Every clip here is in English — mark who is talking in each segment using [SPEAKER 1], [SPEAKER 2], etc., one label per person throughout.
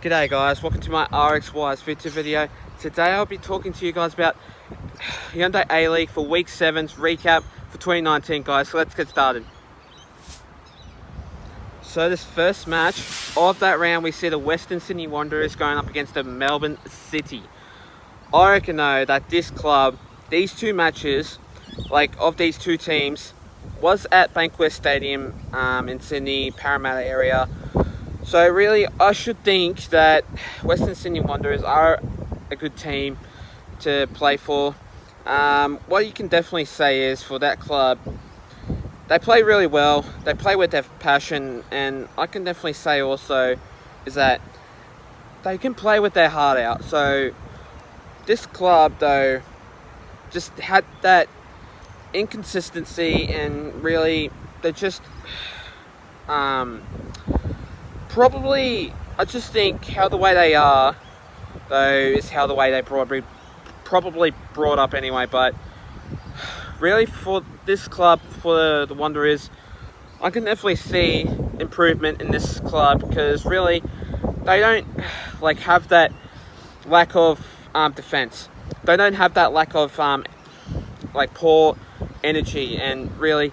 [SPEAKER 1] G'day guys, welcome to my Rxys future video. Today I'll be talking to you guys about Hyundai Aleague for week 7's recap for 2019 guys, so let's get started. So this first match of that round we see the Western Sydney Wanderers going up against the Melbourne City. I reckon though that this club, these two matches, of these two teams, was at Bankwest Stadium in Sydney, Parramatta area. So really, I should think that Western Sydney Wanderers are a good team to play for. What you can definitely say is for that club, they play really well. They play with their passion, and I can definitely say also is that they can play with their heart out. So this club though just had that inconsistency, and really they just probably, I just think how the way they are, though, is how the way they probably brought up anyway. But really, for this club, for the Wanderers, I can definitely see improvement in this club, because really, they don't have that lack of defense. They don't have that lack of poor energy, and really,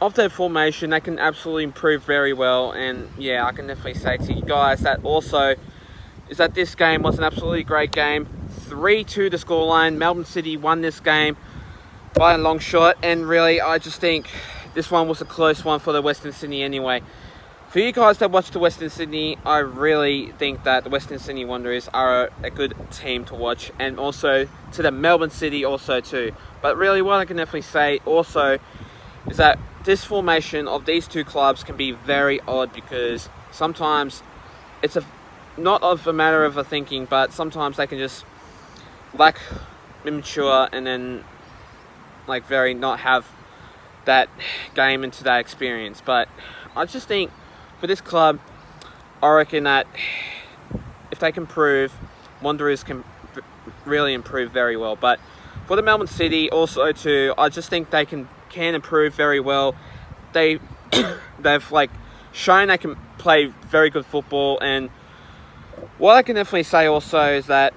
[SPEAKER 1] of their formation, they can absolutely improve very well. And yeah, I can definitely say to you guys that also is that this game was an absolutely great game. 3-2 the scoreline. Melbourne City won this game by a long shot, and really I just think this one was a close one for the Western Sydney anyway. For you guys that watch the Western Sydney, I really think that the Western Sydney Wanderers are a good team to watch, and also to the Melbourne City also too. But really what I can definitely say also is that this formation of these two clubs can be very odd, because sometimes it's not of a matter of a thinking, but sometimes they can just lack immature, and then very not have that game into that experience. But I just think for this club, I reckon that if they can improve, Wanderers can really improve very well. But for the Melbourne City also too, I just think they can improve very well. They've shown they can play very good football, and what I can definitely say also is that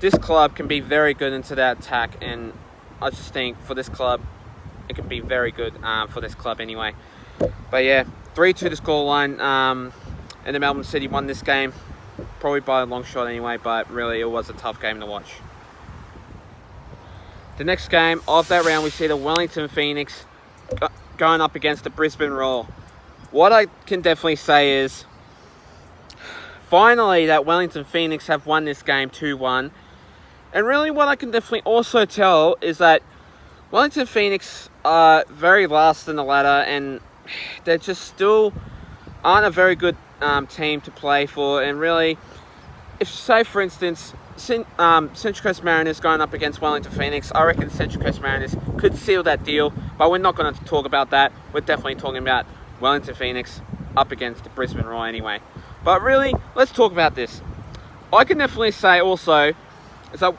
[SPEAKER 1] this club can be very good into that attack, and I just think for this club it can be very good for this club anyway. But yeah, 3-2 the scoreline, and the Melbourne City won this game probably by a long shot anyway, but really it was a tough game to watch. The next game of that round, we see the Wellington Phoenix going up against the Brisbane Roar. What I can definitely say is, finally, that Wellington Phoenix have won this game 2-1. And really what I can definitely also tell is that Wellington Phoenix are very last in the ladder, and they're just still aren't a very good team to play for. And really, if say for instance, Central Coast Mariners going up against Wellington Phoenix, I reckon Central Coast Mariners could seal that deal, but we're not going to talk about that. We're definitely talking about Wellington Phoenix up against the Brisbane Roar anyway. But really, let's talk about this. I can definitely say also is that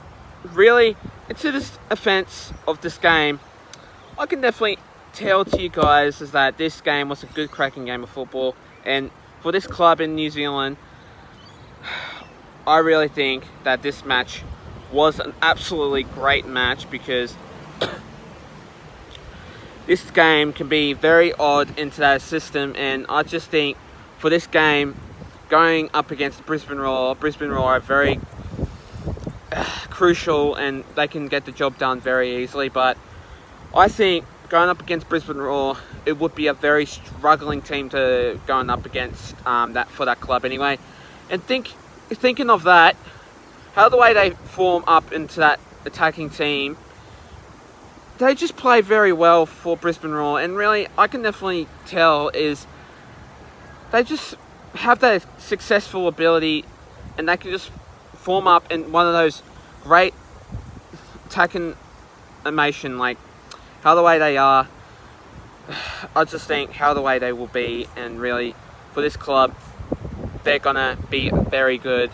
[SPEAKER 1] really, into this offense of this game, I can definitely tell to you guys is that this game was a good cracking game of football, and for this club in New Zealand, I really think that this match was an absolutely great match, because this game can be very odd into that system. And I just think for this game, going up against Brisbane Roar are very crucial, and they can get the job done very easily. But I think going up against Brisbane Roar, it would be a very struggling team to going up against for that club anyway. And thinking of that, how the way they form up into that attacking team, they just play very well for Brisbane Roar. And really, I can definitely tell is they just have that successful ability, and they can just form up in one of those great attacking animation, how the way they are. I just think how the way they will be, and really for this club, they're gonna be very good.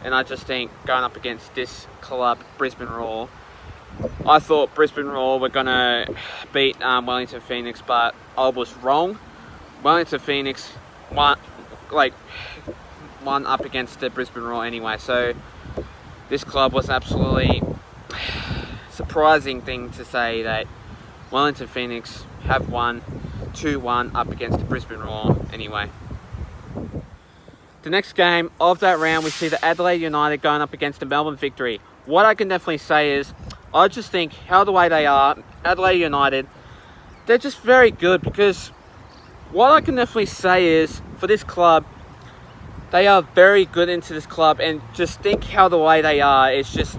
[SPEAKER 1] And I just think going up against this club, Brisbane Roar, I thought Brisbane Roar were gonna beat Wellington Phoenix, but I was wrong. Wellington Phoenix like one up against the Brisbane Roar anyway. So this club was absolutely surprising thing to say that Wellington Phoenix have won 2-1 up against the Brisbane Roar anyway. The next game of that round, we see the Adelaide United going up against the Melbourne Victory. What I can definitely say is, I just think how the way they are, Adelaide United, they're just very good, because what I can definitely say is, for this club, they are very good into this club, and just think how the way they are is just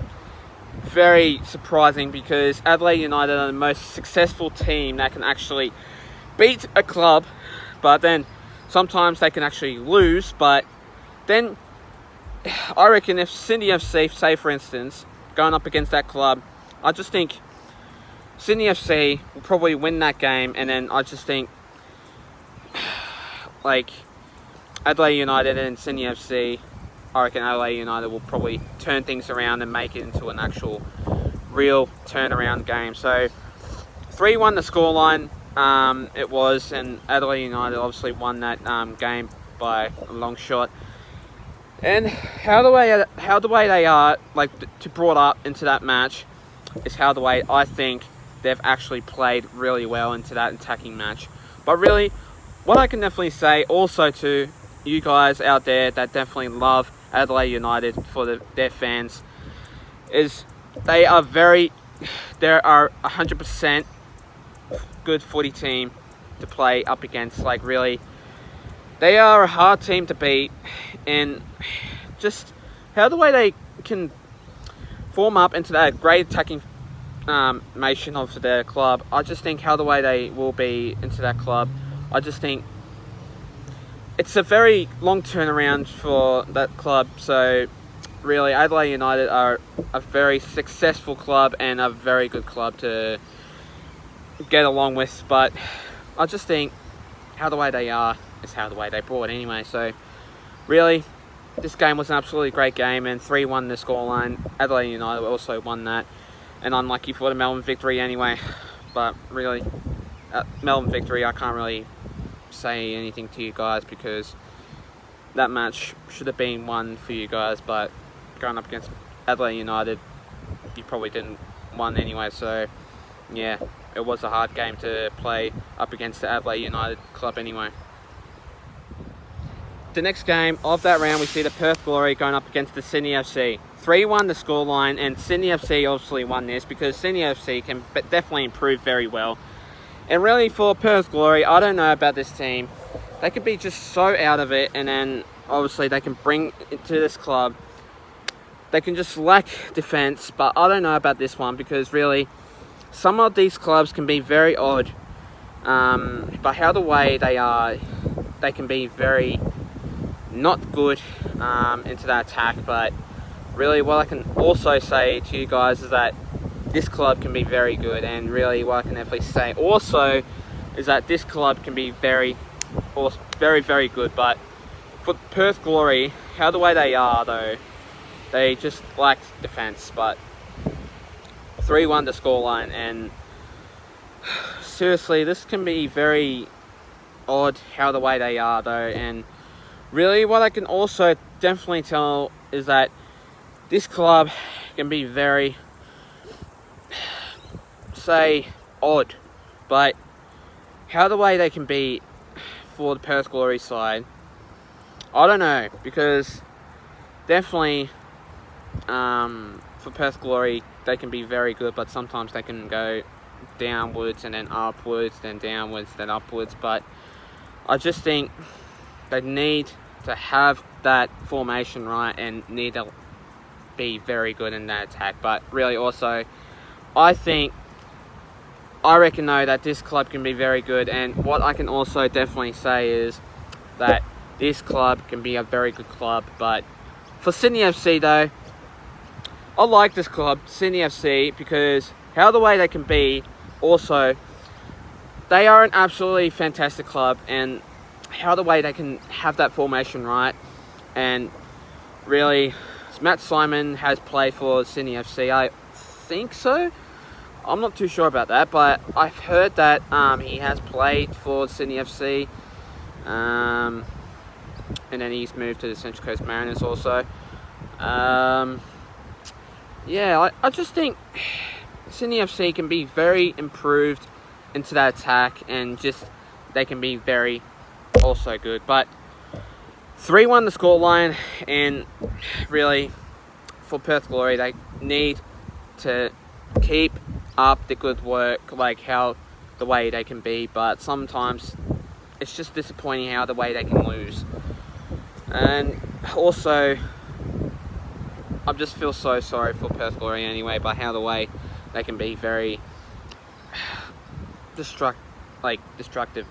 [SPEAKER 1] very surprising, because Adelaide United are the most successful team that can actually beat a club, but then sometimes they can actually lose. But then I reckon if Sydney FC, say for instance, going up against that club, I just think Sydney FC will probably win that game, and then I just think like Adelaide United and Sydney FC, I reckon Adelaide United will probably turn things around and make it into an actual real turnaround game. So 3-1 the scoreline it was, and Adelaide United obviously won that game by a long shot. And how the way they are like to brought up into that match is how the way I think they've actually played really well into that attacking match. But really, what I can definitely say also to you guys out there that definitely love Adelaide United, for their fans, is they are 100% good footy team to play up against. Like really, they are a hard team to beat, and just how the way they can form up into that great attacking nation of their club, I just think how the way they will be into that club, I just think it's a very long turnaround for that club. So really, Adelaide United are a very successful club and a very good club to get along with. But I just think how the way they are is how the way they brought anyway. So really, this game was an absolutely great game, and 3-1 the scoreline. Adelaide United also won that, and unlucky for the Melbourne Victory anyway. But really, Melbourne Victory, I can't really say anything to you guys, because that match should have been won for you guys, but going up against Adelaide United, you probably didn't win anyway. So yeah, it was a hard game to play up against the Adelaide United club anyway. The next game of that round, we see the Perth Glory going up against the Sydney FC. 3-1 the scoreline, and Sydney FC obviously won this because Sydney FC can definitely improve very well. And really, for Perth Glory, I don't know about this team. They could be just so out of it, and then obviously they can bring it to this club. They can just lack defence, but I don't know about this one, because really, some of these clubs can be very odd. But how the way they are, they can be very not good into that attack. But really, what I can also say to you guys is that this club can be very good, and really what I can definitely say also is that this club can be very, very good. But for Perth Glory, how the way they are though, they just lack defence. But 3-1 the scoreline, and seriously, this can be very odd how the way they are though. And really, what I can also definitely tell is that this club can be very, say, odd, but how the way they can be for the Perth Glory side, I don't know, because definitely for Perth Glory, they can be very good, but sometimes they can go downwards and then upwards, then downwards, then upwards. But I just think they need to have that formation right and need to be very good in that attack. But really also, I reckon though that this club can be very good, and what I can also definitely say is that this club can be a very good club. But for Sydney FC though, I like this club, Sydney FC, because how the way they can be, also, they are an absolutely fantastic club, and how the way they can have that formation right. And really, Matt Simon has played for Sydney FC, I think so. I'm not too sure about that, but I've heard that he has played for Sydney FC. and then he's moved to the Central Coast Mariners also. Yeah, I just think Sydney FC can be very improved into that attack, and just they can be very also good. But 3-1 the scoreline, and really for Perth Glory, they need to keep up the good work, like how the way they can be, but sometimes it's just disappointing how the way they can lose. And also, I just feel so sorry for Perth Glory anyway, by how the way they can be very destructive,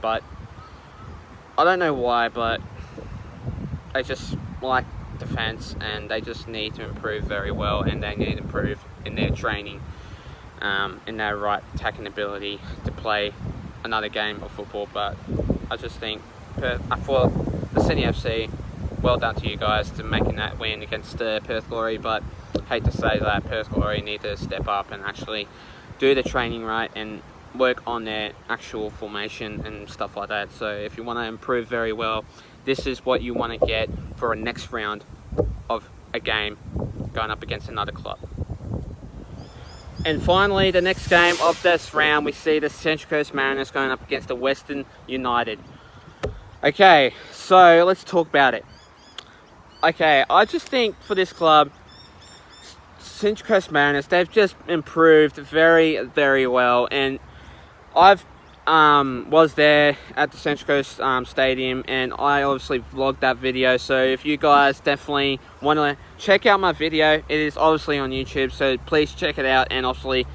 [SPEAKER 1] but I don't know why, but they just like defense, and they just need to improve very well, and they need to improve in their training, in their right attacking ability to play another game of football. But I just think for the Sydney FC, well done to you guys to making that win against Perth Glory, but hate to say that Perth Glory need to step up and actually do the training right and work on their actual formation and stuff like that. So if you want to improve very well, this is what you want to get for a next round of a game going up against another club. And finally, the next game of this round, we see the Central Coast Mariners going up against the Western United. Okay, so let's talk about it. Okay, I just think for this club, Central Coast Mariners, they've just improved very, very well. And I've was there at the Central Coast Stadium, and I obviously vlogged that video. So if you guys definitely want to check out my video, it is obviously on YouTube. So please check it out, and obviously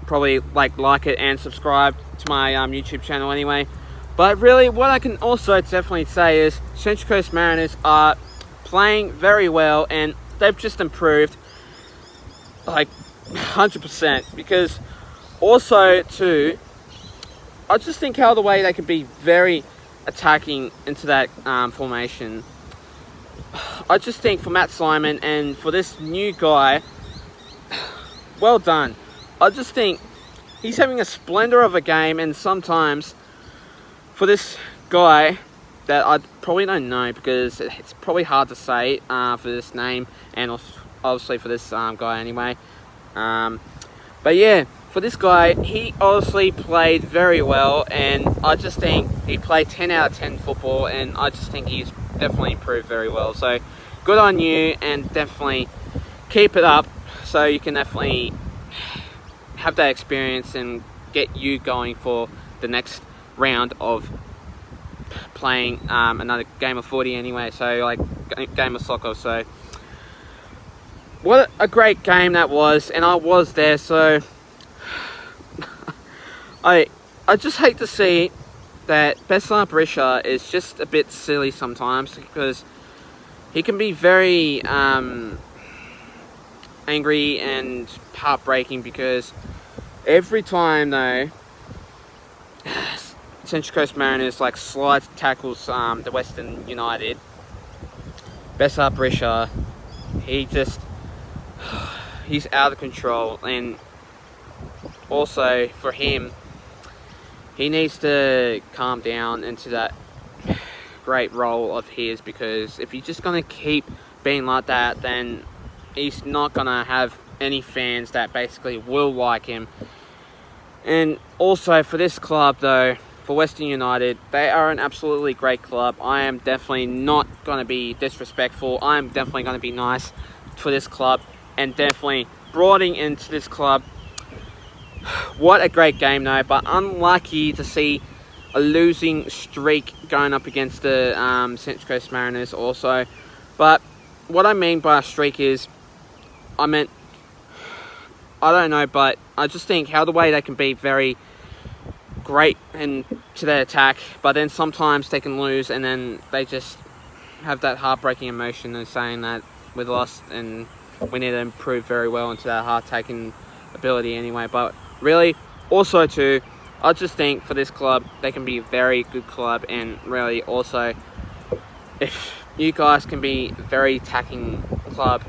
[SPEAKER 1] probably like it and subscribe to my YouTube channel anyway. But really, what I can also definitely say is Central Coast Mariners are playing very well, and they've just improved like 100%. Because also too, I just think how the way they can be very attacking into that formation. I just think for Matt Simon and for this new guy, well done. I just think he's having a splendor of a game, and sometimes for this guy that I probably don't know, because it's probably hard to say for this name, and obviously for this guy anyway. But yeah, for this guy, he obviously played very well, and I just think he played 10 out of 10 football, and I just think he's definitely improved very well. So good on you, and definitely keep it up so you can definitely have that experience and get you going for the next round of playing another game of footy anyway, so like game of soccer. So what a great game that was, and I was there. So I just hate to see that Beslan Berisha is just a bit silly sometimes, because he can be very angry and heartbreaking, because every time though Central Coast Mariners slides tackles the Western United, Beslan Berisha, he's out of control. And also for him, he needs to calm down into that great role of his, because if he's just going to keep being like that, then he's not going to have any fans that basically will like him. And also for this club though, for Western United, they are an absolutely great club. I am definitely not going to be disrespectful. I am definitely going to be nice for this club, and definitely broadening into this club. What a great game though, but unlucky to see a losing streak going up against the Central Coast Mariners also. But what I mean by a streak is, I don't know, but I just think how the way they can be very great into their attack, but then sometimes they can lose, and then they just have that heartbreaking emotion and saying that we've lost and we need to improve very well into that heart-taking ability anyway. But really, also too, I just think for this club, they can be a very good club, and really also, if you guys can be a very attacking club,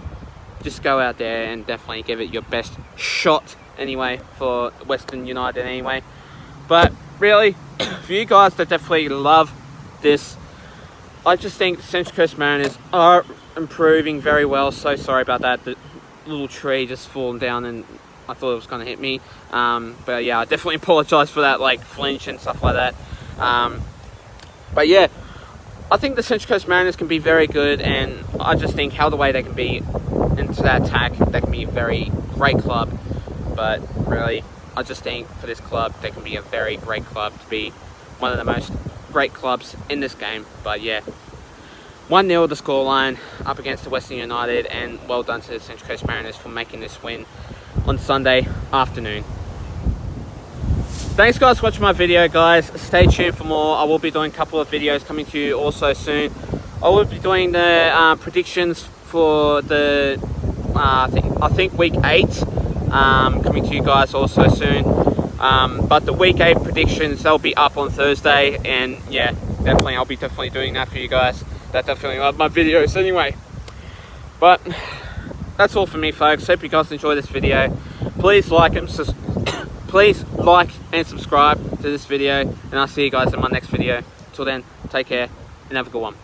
[SPEAKER 1] just go out there and definitely give it your best shot anyway for Western United anyway. But really, for you guys that definitely love this I just think the Central Coast Mariners are improving very well. So sorry about that. The little tree just fallen down and I thought it was going to hit me. But yeah, I definitely apologise for that, like flinch and stuff like that. But yeah, I think the Central Coast Mariners can be very good, and I just think how the way they can be into that attack, they can be a very great club. But really, I just think for this club, they can be a very great club to be one of the most great clubs in this game. But yeah, 1-0 the scoreline up against the Western United, and well done to the Central Coast Mariners for making this win on Sunday afternoon. Thanks guys for watching my video, guys. Stay tuned for more. I will be doing a couple of videos coming to you also soon. I will be doing the predictions for the I think week 8 coming to you guys also soon. But the week 8 predictions, they'll be up on Thursday, and yeah, definitely I'll be doing that for you guys. That definitely love my videos anyway. But that's all for me, folks. Hope you guys enjoy this video. Please like and subscribe to this video, and I'll see you guys in my next video. Till then, take care and have a good one.